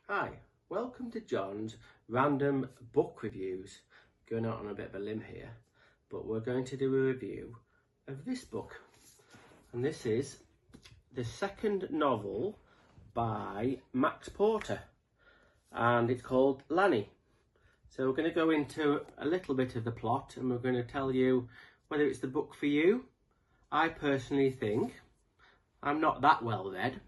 Hi, welcome to John's random book reviews. Going out on a bit of a limb here, but we're going to do a review of this book. And this is the second novel by Max Porter, and it's called Lanny. So we're going to go into a little bit of the plot, and we're going to tell you whether it's the book for you. I personally think, I'm not that well read,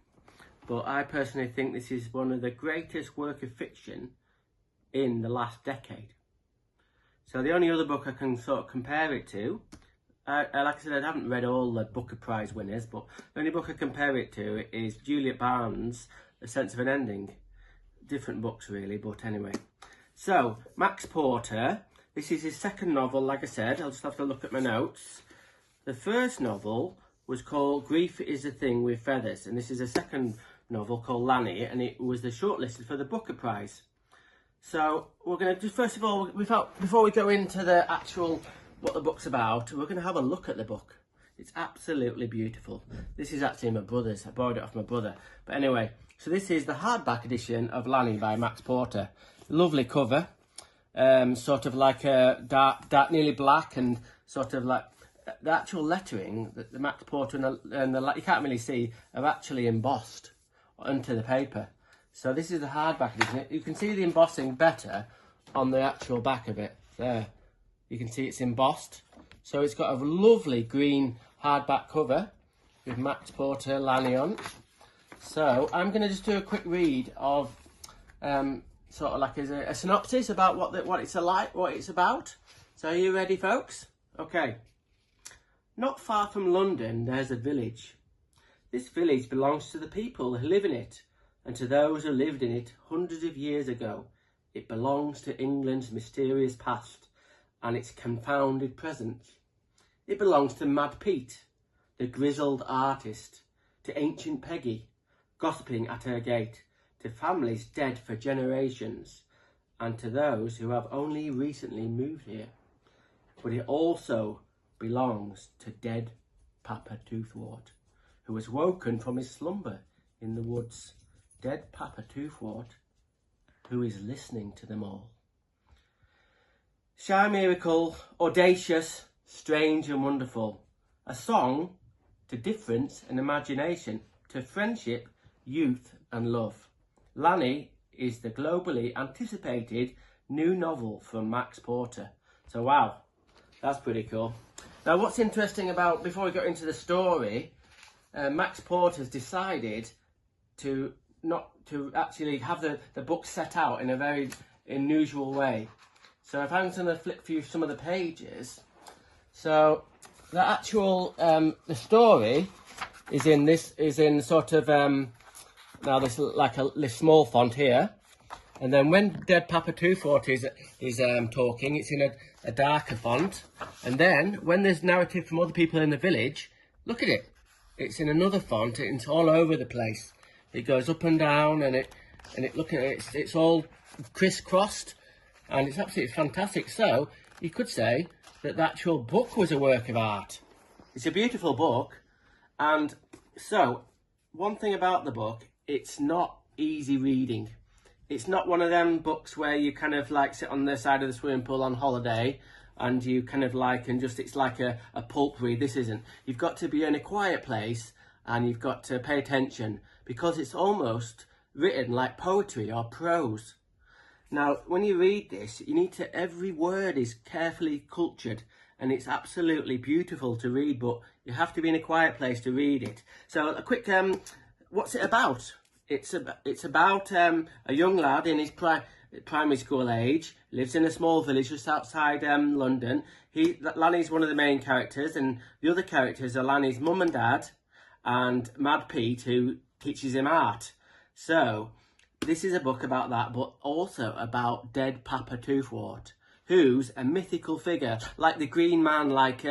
but I personally think this is one of the greatest work of fiction in the last decade. So the only other book I can sort of compare it to, like I said, I haven't read all the Booker Prize winners, but the only book I compare it to is Juliet Barnes' A Sense of an Ending. Different books really, but anyway. So, Max Porter, this is his second novel, like I said. I'll just have to look at my notes. The first novel was called Grief is a Thing with Feathers, and this is a second novel called Lanny, and it was the shortlisted for the Booker Prize. So we're going to just, first of all, before we go into the actual what the book's about, we're going to have a look at the book. It's absolutely beautiful. This is actually my brother's. I borrowed it off my brother. But anyway, so this is the hardback edition of Lanny by Max Porter. Lovely cover, sort of like a dark, nearly black, and sort of like the actual lettering that the Max Porter and the you can't really see are actually embossed onto the paper. So this is the hardback edition. You can see the embossing better on the actual back of it. There, you can see it's embossed. So it's got a lovely green hardback cover with Max Porter Lanny on. So I'm going to just do a quick read of sort of like a synopsis about what it's about. So are you ready, folks? Okay. Not far from London, there's a village. This village belongs to the people who live in it, and to those who lived in it hundreds of years ago. It belongs to England's mysterious past and its confounded present. It belongs to Mad Pete, the grizzled artist, to Ancient Peggy, gossiping at her gate, to families dead for generations, and to those who have only recently moved here. But it also belongs to dead Papa Toothwort, who has woken from his slumber in the woods. Dead Papa Toothwort, who is listening to them all. Shy miracle, audacious, strange and wonderful. A song to difference and imagination, to friendship, youth and love. Lanny is the globally anticipated new novel from Max Porter. So wow, that's pretty cool. Now what's interesting about, before we go into the story, Max Porter's decided to actually have the book set out in a very unusual way. So if I'm going to flip through some of the pages, so the actual the story is in sort of now this like this small font here, and then when Dead Papa Toothwort is talking, it's in a darker font, and then when there's narrative from other people in the village, look at it, it's in another font. It's all over the place. It goes up and down, and look at it, it's all crisscrossed, and it's absolutely fantastic. So you could say that the actual book was a work of art. It's a beautiful book, and so one thing about the book, it's not easy reading. It's not one of them books where you kind of like sit on the side of the swimming pool on holiday and you kind of like, and just, it's like a pulp read. This isn't. You've got to be in a quiet place and you've got to pay attention, because it's almost written like poetry or prose. Now, when you read this, you need to, every word is carefully cultured, and it's absolutely beautiful to read, but you have to be in a quiet place to read it. So a quick, what's it about? It's about a young lad in his primary school age, lives in a small village just outside London. Lanny's one of the main characters, and the other characters are Lanny's mum and dad, and Mad Pete, who teaches him art. So this is a book about that, but also about Dead Papa Toothwort, who's a mythical figure, like the Green Man, like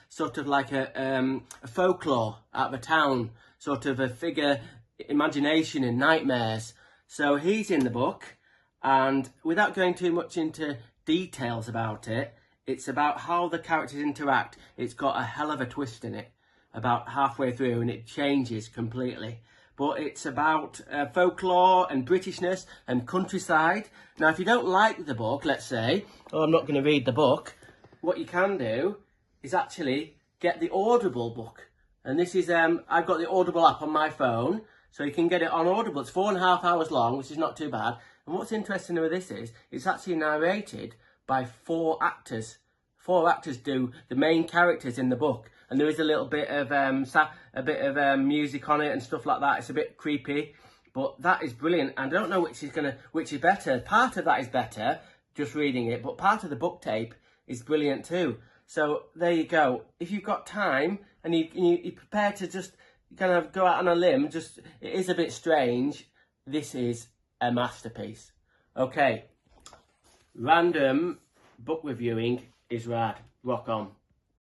sort of like a folklore out of a town, sort of a figure, imagination and nightmares. So he's in the book, and without going too much into details about it, it's about how the characters interact. It's got a hell of a twist in it about halfway through, and it changes completely. but it's about folklore and Britishness and countryside. Now, if you don't like the book, let's say, oh, I'm not going to read the book, what you can do is actually get the Audible book. And this is, I've got the Audible app on my phone, so you can get it on Audible. It's 4.5 hours long, which is not too bad. And what's interesting with this is, it's actually narrated by 4 actors. 4 actors do the main characters in the book, and there is a little bit of music on it and stuff like that. It's a bit creepy, but that is brilliant. And I don't know which is better. Part of that is better, just reading it, but part of the book tape is brilliant too. So there you go. If you've got time and you're prepared to just kind of go out on a limb, it is a bit strange. This is a masterpiece. Okay, random book reviewing is rad. Rock on.